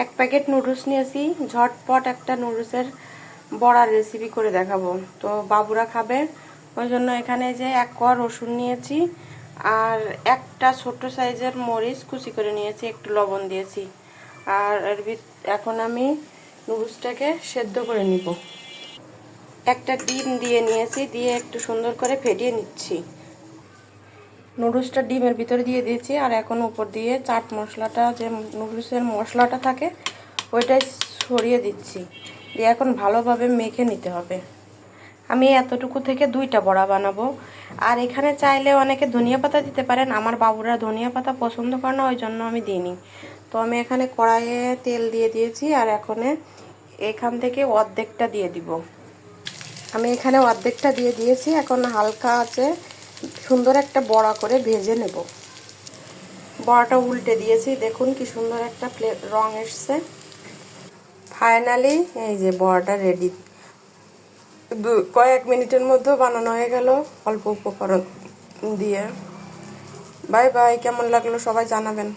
এক packet noodles নিয়েছি, ঝটপট একটা নুডলসের বড়ার রেসিপি করে দেখাবো। তো বাবুরা খাবে, ওই জন্য এখানে যে 1 কোয়া রসুন নিয়েছি আর একটা ছোট সাইজের মরিচ কুচি করে নিয়েছি, একটু লবণ দিয়েছি। আর এখন আমি নুডলসটাকে সেদ্ধ করে নিব। একটা ডিম দিয়ে নিয়েছি, দিয়ে একটু সুন্দর করে ফেটিয়ে নিচ্ছি। নুডলসটা ডিমের ভিতরে দিয়ে দিয়েছি, আর এখন উপর দিয়ে চাট মশলাটা, যে নুডলসের মশলাটা থাকে ওইটাই ছড়িয়ে দিচ্ছি, দিয়ে এখন ভালোভাবে মেখে নিতে হবে। আমি এতটুকু থেকে 2টা বড়া বানাবো। আর এখানে চাইলে অনেকে ধনিয়া পাতা দিতে পারেন, আমার বাবুরা ধনিয়া পাতা পছন্দ করে না, ওই জন্য আমি দিইনি। তো আমি এখানে কড়াইয়ে তেল দিয়ে দিয়েছি, আর এখান থেকে অর্ধেকটা দিয়ে দিব। আমি এখানে অর্ধেকটা দিয়ে দিয়েছি, এখন হালকা আছে সুন্দর একটা বড়া করে ভেজে নেব। বড়াটা উল্টে দিয়েছি, দেখুন কি সুন্দর একটা রং এসছে। ফাইনালি এই যে বড়াটা রেডি। কয়েক মিনিটের মধ্যে বানানো হয়ে গেল অল্প উপকরণ দিয়ে। বাই বাই, কেমন লাগলো সবাই জানাবেন।